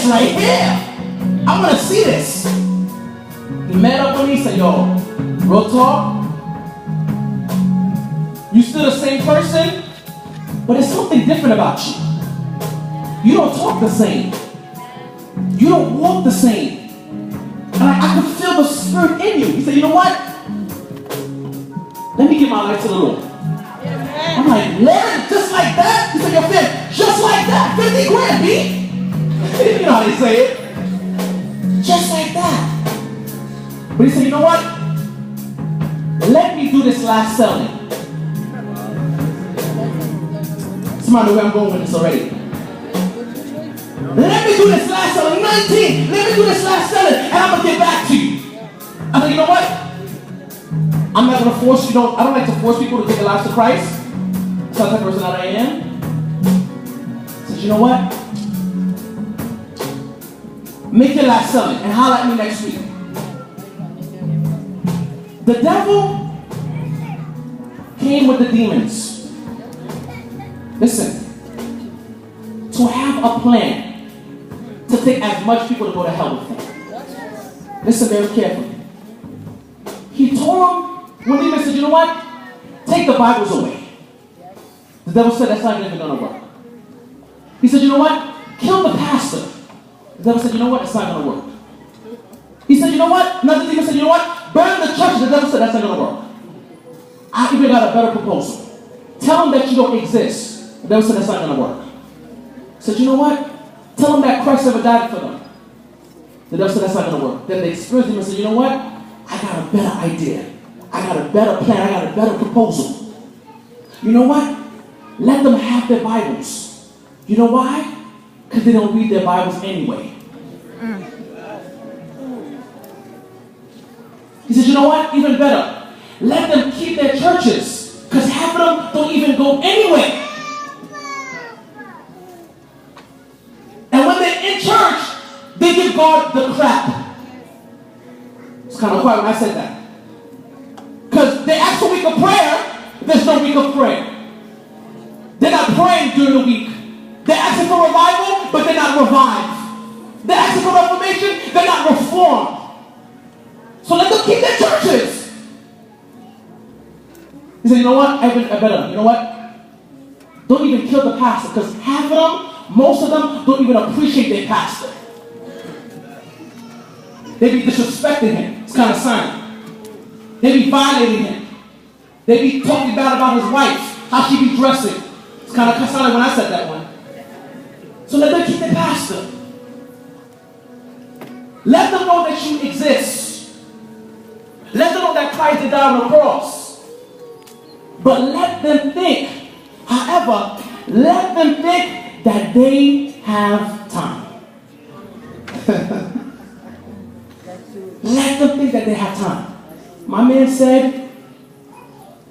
this right here. I want to see this. He met up with me, said, yo, real talk, you still the same person, but there's something different about you. You don't talk the same. You don't walk the same. And I could feel the spirit in you. He said, you know what? Let me give my life to the Lord. I'm like, Lord, just like that? He said, yo, Finn, just like that? 50 grand, B? You know how they say it. Just like that. But he said, you know what? Let me do this last selling. Somebody know where I'm going with this already. Let me do this last selling. 19. Let me do this last selling, and I'm going to get back to you. I said, you know what? I'm not going to force you. I don't like to force people to give their lives to Christ. That's not the person that I am. I said, you know what? Make your last selling and holler at me next week. The devil came with the demons. Listen, to have a plan to take as much people to go to hell with him. Listen very carefully. He told him, when the demon said, you know what? Take the Bibles away. The devil said, that's not even going to work. He said, you know what? Kill the pastor. The devil said, you know what? It's not going to work. He said, you know what? Another demon said, you know what? Burn the church. The devil said, that's not going to work. I even got a better proposal. Tell them that you don't exist. The devil said, that's not going to work. He said, you know what? Tell them that Christ never died for them. The devil said, that's not going to work. Then the spirit demon said, you know what? I got a better idea. I got a better plan. I got a better proposal. You know what? Let them have their Bibles. You know why? Because they don't read their Bibles anyway. He said, you know what? Even better. Let them keep their churches. Because half of them don't even go anyway. And when they're in church, they give God the crap. It's kind of quiet when I said that. Because they ask for a week of prayer, there's no week of prayer. They're not praying during the week. They're asking for revival, but they're not revived. They're asking for reformation, they're not reformed. So let them keep their churches. He said, you know what? I better, you know what? Don't even kill the pastor, because half of them, most of them, don't even appreciate their pastor. They be disrespecting him. It's kind of silent. They be violating him. They be talking bad about his wife, how she be dressing. It's kind of silent when I said that one. So let them keep their pastor. Let them know that you exist. Let them know that Christ did die on the cross. But let them think, however, let them think that they have time. Let them think that they have time. My man said,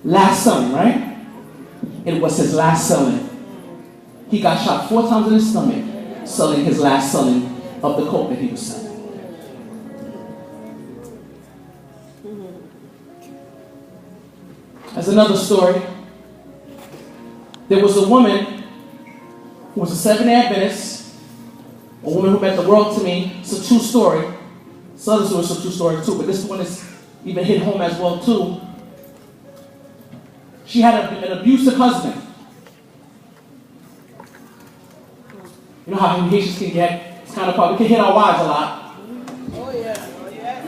last selling, right? It was his last selling. He got shot 4 times in his stomach, selling his last selling of the coke that he was selling. As another story, there was a woman who was a Seventh-day Adventist, a woman who meant the world to me. It's a true story. Some other stories are true stories too, but this one is even hit home as well too. She had an abusive husband. You know how Haitians can get, it's kind of hard. We can hit our wives a lot. Oh yeah, oh yeah.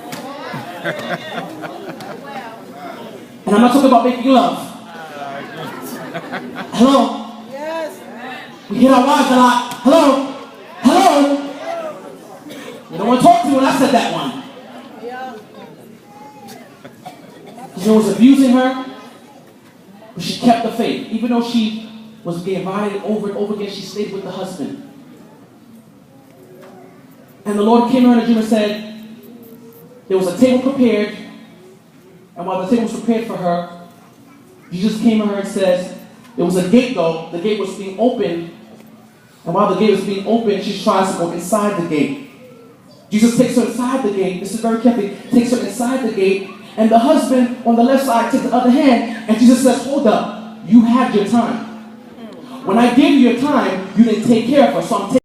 And I'm not talking about making love. Hello? Yes. We hit our wives a lot. Hello? Hello? You don't want to talk to me when I said that one. He was abusing her, but she kept the faith. Even though she was being violated over and over again, she stayed with the husband. And the Lord came to her in a dream and said, there was a table prepared, and while the table was prepared for her, Jesus came to her and says, there was a gate though, the gate was being opened, and while the gate was being opened, she tries to go inside the gate. Jesus takes her inside the gate, this is very careful, takes her inside the gate, and the husband on the left side takes the other hand, and Jesus says, hold up, you had your time. When I gave you your time, you didn't take care of her, so I'm taking